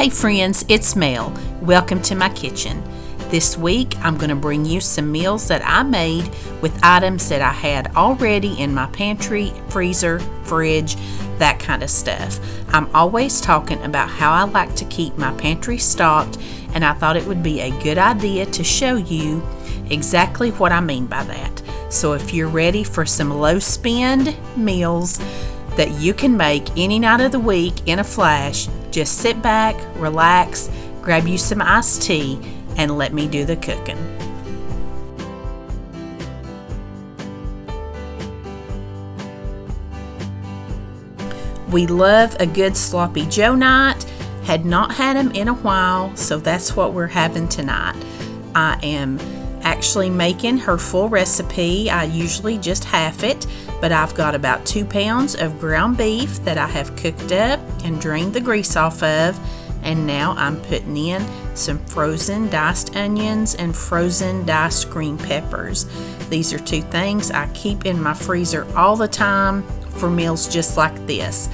Hey friends, it's Mel. Welcome to my kitchen. This week I'm going to bring you some meals that I made with items that I had already in my pantry, freezer, fridge, that kind of stuff. I'm always talking about how I like to keep my pantry stocked, and I thought it would be a good idea to show you exactly what I mean by that. So if you're ready for some low spend meals that you can make any night of the week in a flash, just sit back, relax, grab you some iced tea, and let me do the cooking. We love a good sloppy Joe night. Had not had them in a while, so that's what we're having tonight. I am actually making her full recipe. I usually just half it, but I've got about 2 pounds of ground beef that I have cooked up and drained the grease off of, and now I'm putting in some frozen diced onions and frozen diced green peppers. These are 2 things I keep in my freezer all the time for meals just like this,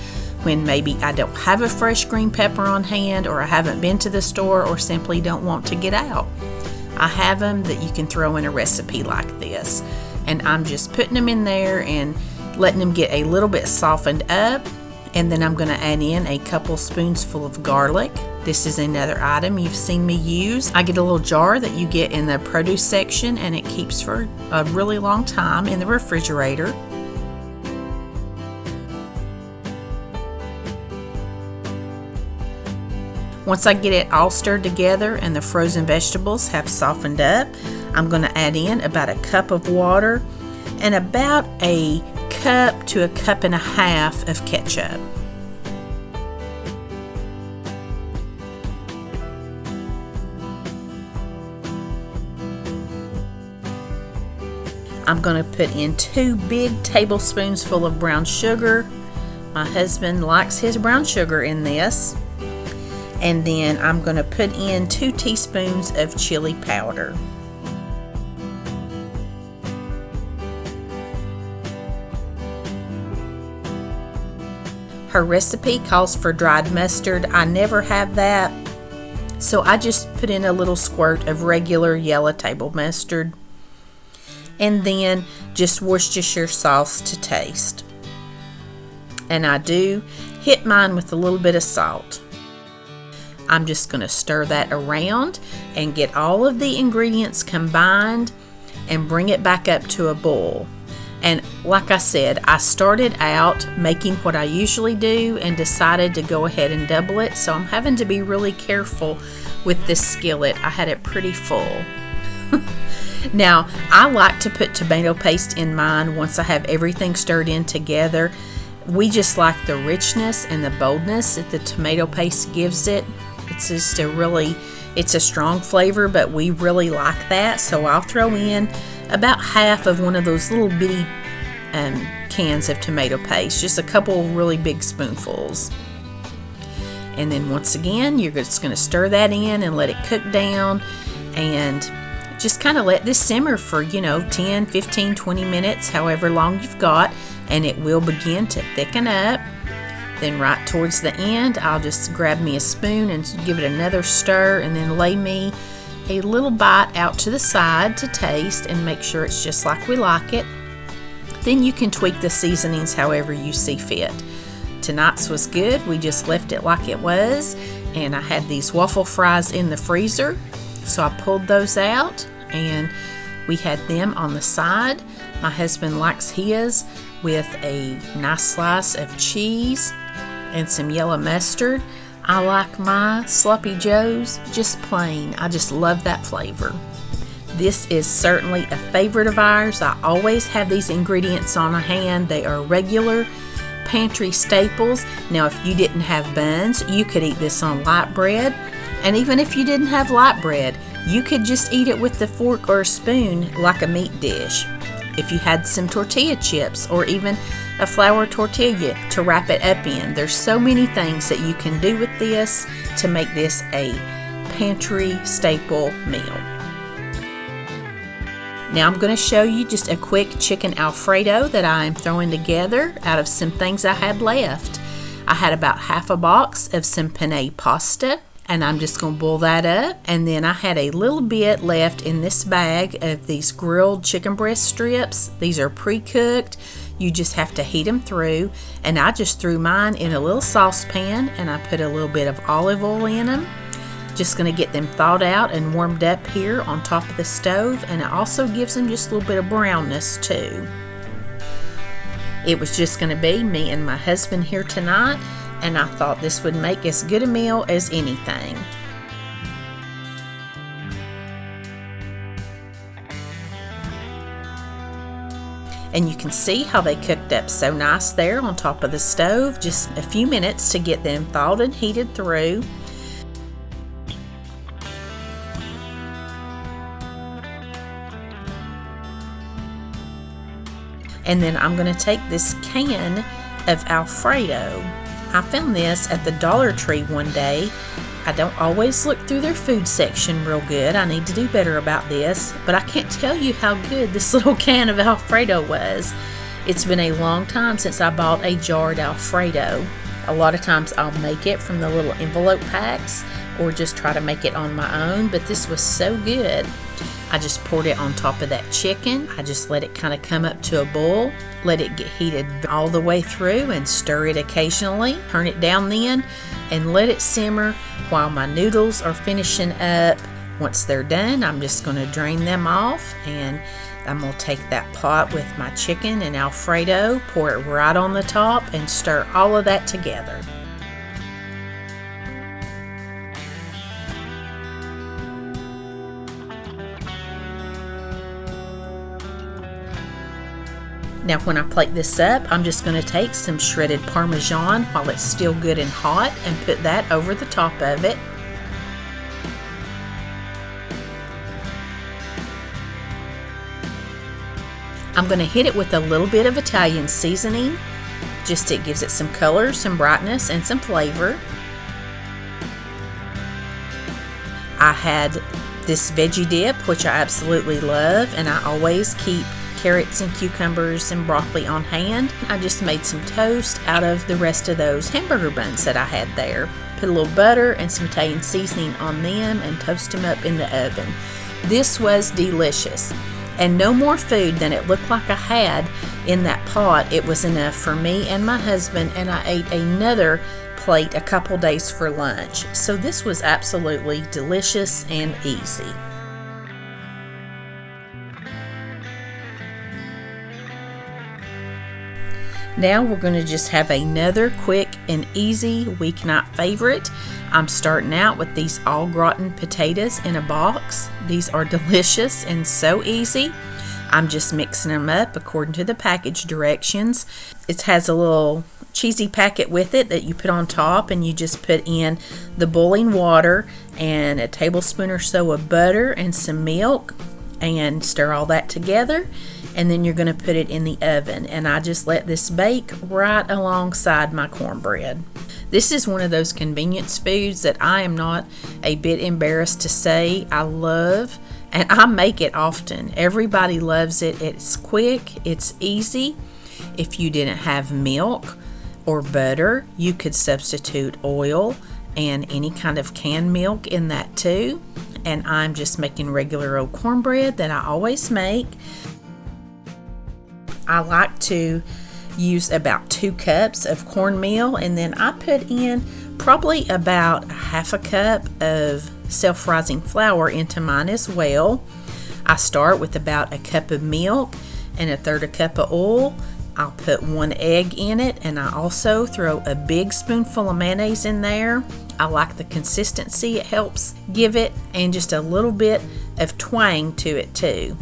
when maybe I don't have a fresh green pepper on hand, or I haven't been to the store, or simply don't want to get out. I have them that you can throw in a recipe like this, and I'm just putting them in there and letting them get a little bit softened up, and then I'm going to add in a couple spoonsful of garlic. This is another item you've seen me use. I get a little jar that you get in the produce section, and it keeps for a really long time in the refrigerator. Once I get it all stirred together and the frozen vegetables have softened up, I'm going to add in about a cup of water and about a cup to a cup and a half of ketchup. I'm going to put in 2 big tablespoons full of brown sugar. My husband likes his brown sugar in this. And then I'm going to put in 2 teaspoons of chili powder. Her recipe calls for dried mustard. I never have that, so I just put in a little squirt of regular yellow table mustard, and then just Worcestershire sauce to taste. And I do hit mine with a little bit of salt. I'm just going to stir that around and get all of the ingredients combined and bring it back up to a boil. And like I said, I started out making what I usually do and decided to go ahead and double it, so I'm having to be really careful with this skillet. I had it pretty full. Now, I like to put tomato paste in mine once I have everything stirred in together. We just like the richness and the boldness that the tomato paste gives it. It's just it's a strong flavor, but we really like that. So I'll throw in about half of one of those little bitty cans of tomato paste, just a couple really big spoonfuls. And then once again, you're just going to stir that in and let it cook down, and just kind of let this simmer for 10, 15, 20 minutes, however long you've got, and it will begin to thicken up. Then right towards the end, I'll just grab me a spoon and give it another stir, and then lay me a little bite out to the side to taste and make sure it's just like we like it. Then you can tweak the seasonings however you see fit. Tonight's was good. We just left it like it was, and I had these waffle fries in the freezer, so I pulled those out and we had them on the side. My husband likes his with a nice slice of cheese and some yellow mustard. I like my sloppy joes just plain. I just love that flavor. This is certainly a favorite of ours. I always have these ingredients on hand. They are regular pantry staples. Now, if you didn't have buns, you could eat this on light bread. And even if you didn't have light bread, you could just eat it with a fork or a spoon like a meat dish. If you had some tortilla chips or even a flour tortilla to wrap it up in, there's so many things that you can do with this to make this a pantry staple meal. Now I'm going to show you just a quick chicken Alfredo that I'm throwing together out of some things I had left. I had about half a box of some penne pasta. And I'm just going to boil that up. And then I had a little bit left in this bag of these grilled chicken breast strips. These are pre-cooked. You just have to heat them through. And I just threw mine in a little saucepan and I put a little bit of olive oil in them. Just going to get them thawed out and warmed up here on top of the stove. And it also gives them just a little bit of brownness too. It was just going to be me and my husband here tonight, and I thought this would make as good a meal as anything. And you can see how they cooked up so nice there on top of the stove. Just a few minutes to get them thawed and heated through. And then I'm going to take this can of Alfredo. I found this at the Dollar Tree one day. I don't always look through their food section real good. I need to do better about this. But I can't tell you how good this little can of Alfredo was. It's been a long time since I bought a jarred Alfredo. A lot of times I'll make it from the little envelope packs or just try to make it on my own. But this was so good. I just poured it on top of that chicken. I just let it kind of come up to a boil. Let it get heated all the way through and stir it occasionally. Turn it down then and let it simmer while my noodles are finishing up. Once they're done, I'm just going to drain them off and I'm going to take that pot with my chicken and Alfredo, pour it right on the top and stir all of that together. Now when I plate this up, I'm just going to take some shredded Parmesan while it's still good and hot and put that over the top of it. I'm going to hit it with a little bit of Italian seasoning. Just it gives it some color, some brightness, and some flavor. I had this veggie dip, which I absolutely love, and I always keep carrots and cucumbers and broccoli on hand. I just made some toast out of the rest of those hamburger buns that I had there. Put a little butter and some Italian seasoning on them and toast them up in the oven. This was delicious. And no more food than it looked like I had in that pot. It was enough for me and my husband, and I ate another plate a couple days for lunch. So this was absolutely delicious and easy. Now we're going to just have another quick and easy weeknight favorite. I'm starting out with these au gratin potatoes in a box. These are delicious and so easy. I'm just mixing them up according to the package directions. It has a little cheesy packet with it that you put on top, and you just put in the boiling water and a tablespoon or so of butter and some milk and stir all that together. And then you're going to put it in the oven, and I just let this bake right alongside my cornbread. This is one of those convenience foods that I am not a bit embarrassed to say I love, and I make it often. Everybody loves it. It's quick, it's easy. If you didn't have milk or butter, you could substitute oil and any kind of canned milk in that too. And I'm just making regular old cornbread that I always make. I like to use about 2 cups of cornmeal, and then I put in probably about half a cup of self-rising flour into mine as well. I start with about a cup of milk and a third a cup of oil. I'll put 1 egg in it, and I also throw a big spoonful of mayonnaise in there. I like the consistency it helps give it, and just a little bit of twang to it too.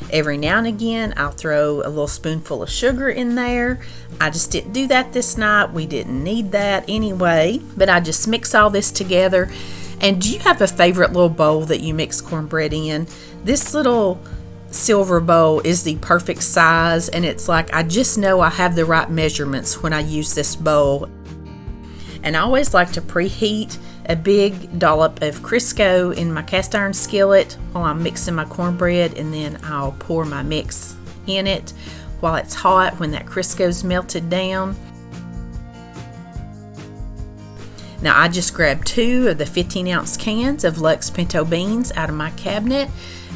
Every now and again, I'll throw a little spoonful of sugar in there. I just didn't do that this night. We didn't need that anyway. But I just mix all this together. And do you have a favorite little bowl that you mix cornbread in? This little silver bowl is the perfect size. And it's like, I just know I have the right measurements when I use this bowl. And I always like to preheat a big dollop of Crisco in my cast iron skillet while I'm mixing my cornbread, and then I'll pour my mix in it while it's hot when that Crisco's melted down. Now I just grabbed 2 of the 15-ounce cans of Lux pinto beans out of my cabinet,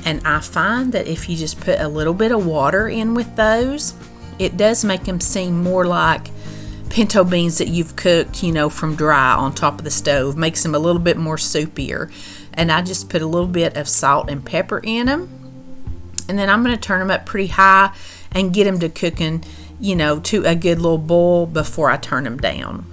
and I find that if you just put a little bit of water in with those, it does make them seem more like pinto beans that you've cooked, from dry on top of the stove. Makes them a little bit more soupier. And I just put a little bit of salt and pepper in them. And then I'm going to turn them up pretty high and get them to cooking, to a good little boil before I turn them down.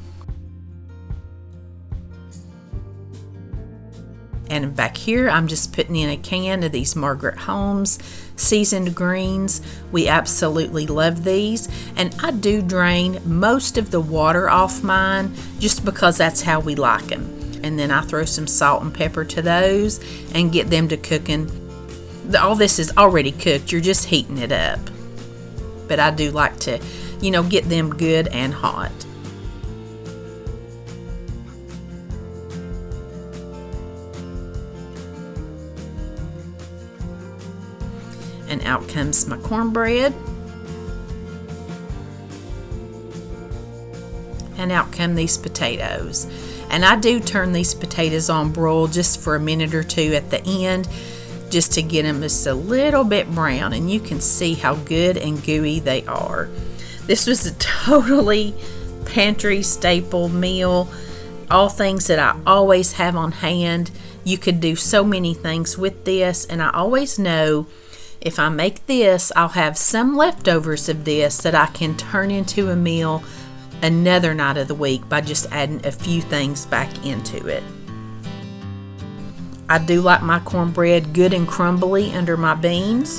And back here, I'm just putting in a can of these Margaret Holmes seasoned greens. We absolutely love these. And I do drain most of the water off mine just because that's how we like them. And then I throw some salt and pepper to those and get them to cooking. All this is already cooked. You're just heating it up. But I do like to, get them good and hot. And out comes my cornbread. And out come these potatoes. And I do turn these potatoes on broil just for a minute or two at the end, just to get them just a little bit brown. And you can see how good and gooey they are. This was a totally pantry staple meal. All things that I always have on hand. You could do so many things with this, and I always know if I make this, I'll have some leftovers of this that I can turn into a meal another night of the week by just adding a few things back into it. I do like my cornbread good and crumbly under my beans.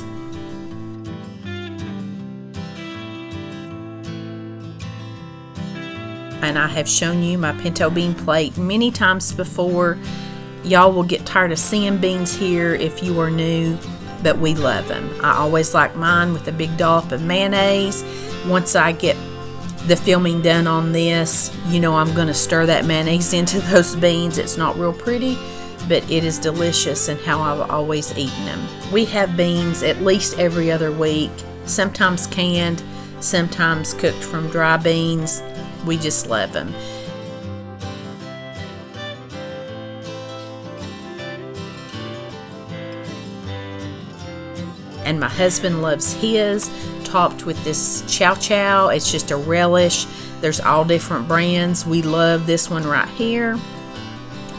And I have shown you my pinto bean plate many times before. Y'all will get tired of seeing beans here if you are new, but we love them. I always like mine with a big dollop of mayonnaise. Once I get the filming done on this, I'm going to stir that mayonnaise into those beans. It's not real pretty, but it is delicious and how I've always eaten them. We have beans at least every other week, sometimes canned, sometimes cooked from dry beans. We just love them. And my husband loves his topped with this chow chow. It's just a relish. There's all different brands. We love this one right here,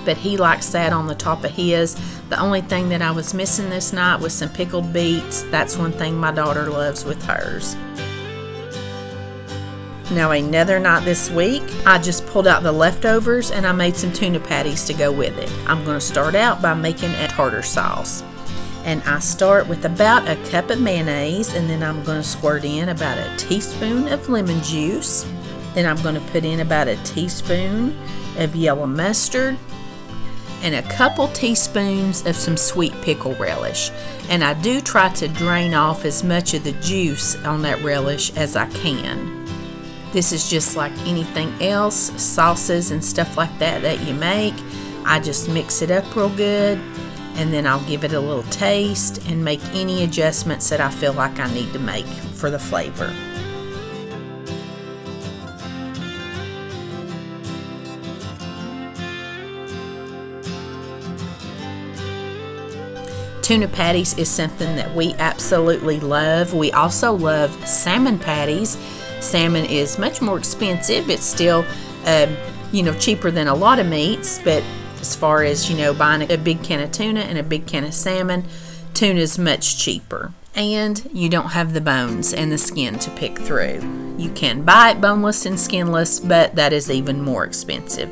but he likes that on the top of his. The only thing that I was missing this night was some pickled beets. That's one thing my daughter loves with hers. Now another night this week, I just pulled out the leftovers and I made some tuna patties to go with it. I'm going to start out by making a tartar sauce. And I start with about a cup of mayonnaise, and then I'm going to squirt in about a teaspoon of lemon juice. Then I'm going to put in about a teaspoon of yellow mustard and a couple teaspoons of some sweet pickle relish. And I do try to drain off as much of the juice on that relish as I can. This is just like anything else, sauces and stuff like that you make. I just mix it up real good. And then I'll give it a little taste and make any adjustments that I feel like I need to make for the flavor. Tuna patties is something that we absolutely love. We also love salmon patties. Salmon is much more expensive. It's still, cheaper than a lot of meats, but as far as, buying a big can of tuna and a big can of salmon, tuna is much cheaper. And you don't have the bones and the skin to pick through. You can buy it boneless and skinless, but that is even more expensive.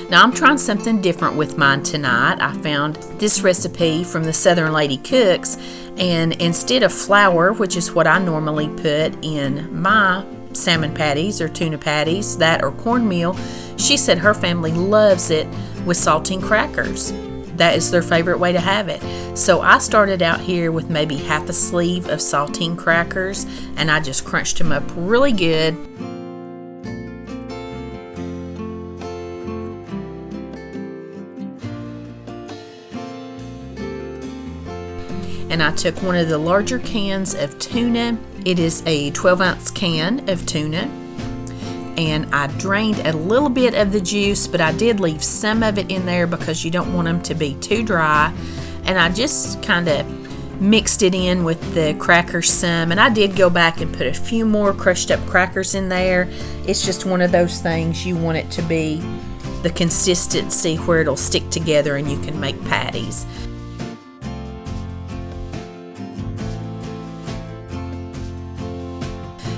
Now I'm trying something different with mine tonight. I found this recipe from the Southern Lady Cooks, and instead of flour, which is what I normally put in my salmon patties or tuna patties, that or cornmeal, she said her family loves it with saltine crackers. That is their favorite way to have it. So I started out here with maybe half a sleeve of saltine crackers, and I just crunched them up really good. And I took one of the larger cans of tuna. It is a 12-ounce can of tuna. and I drained a little bit of the juice, but I did leave some of it in there because you don't want them to be too dry. And I just kind of mixed it in with the crackers some, and I did go back and put a few more crushed up crackers in there. It's just one of those things, you want it to be the consistency where it'll stick together and you can make patties.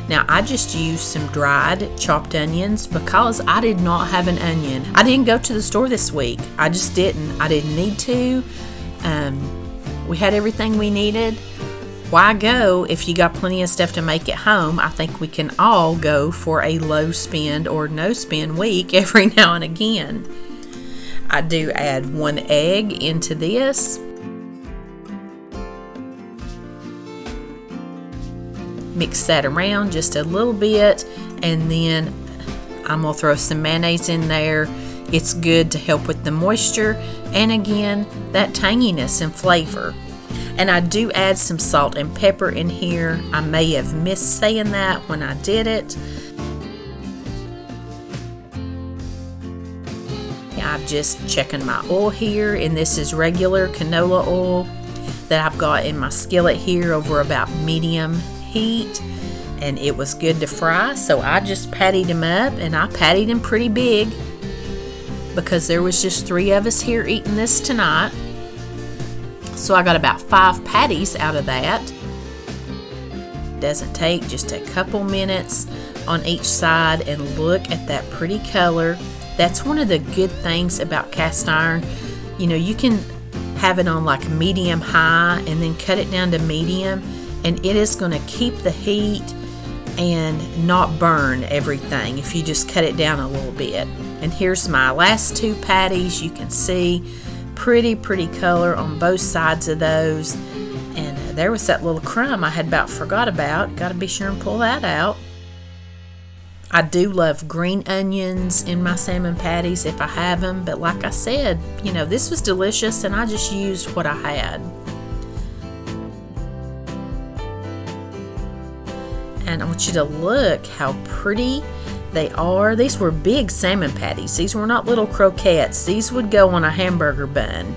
Now I just used some dried chopped onions because I did not have an onion. I didn't go to the store this week. I just didn't. I didn't need to. We had everything we needed. Why go if you got plenty of stuff to make at home? I think we can all go for a low spend or no spend week every now and again. I do add 1 egg into this. Mix that around just a little bit, and then I'm going to throw some mayonnaise in there. It's good to help with the moisture and again that tanginess and flavor. And I do add some salt and pepper in here. I may have missed saying that when I did it. I'm just checking my oil here, and this is regular canola oil that I've got in my skillet here over about medium heat, and it was good to fry, so I just pattied them up, and I pattied them pretty big because there was just 3 of us here eating this tonight. So I got about 5 patties out of that. Doesn't take just a couple minutes on each side, and look at that pretty color. That's one of the good things about cast iron. You know, you can have it on like medium high and then cut it down to medium, and it is going to keep the heat and not burn everything if you just cut it down a little bit. And here's my last 2 patties. You can see pretty color on both sides of those. And there was that little crumb I had about forgot about. Got to be sure and pull that out. I do love green onions in my salmon patties if I have them, but like I said, you know, this was delicious and I just used what I had. And I want you to look how pretty they are. These were big salmon patties. These were not little croquettes. These would go on a hamburger bun.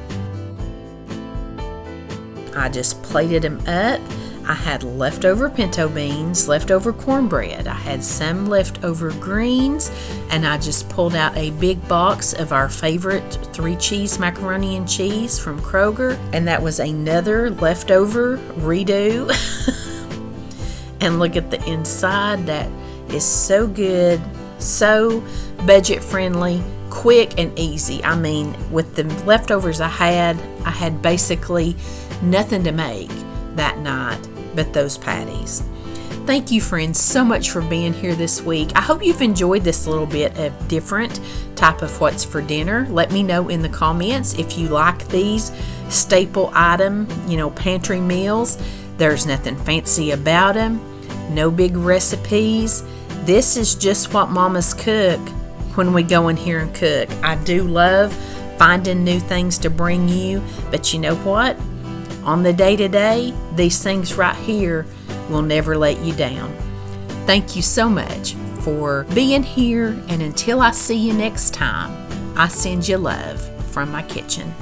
I just plated them up. I had leftover pinto beans, leftover cornbread. I had some leftover greens, and I just pulled out a big box of our favorite 3-cheese macaroni and cheese from Kroger, and that was another leftover redo. And look at the inside. That is so good, so budget friendly, quick and easy. I mean, with the leftovers I had basically nothing to make that night but those patties. Thank you, friends, so much for being here this week. I hope you've enjoyed this little bit of different type of what's for dinner. Let me know in the comments if you like these staple item, pantry meals. There's nothing fancy about them. No big recipes. This is just what mamas cook when we go in here and cook. I do love finding new things to bring you, but you know what? On the day-to-day, these things right here will never let you down. Thank you so much for being here, and until I see you next time, I send you love from my kitchen.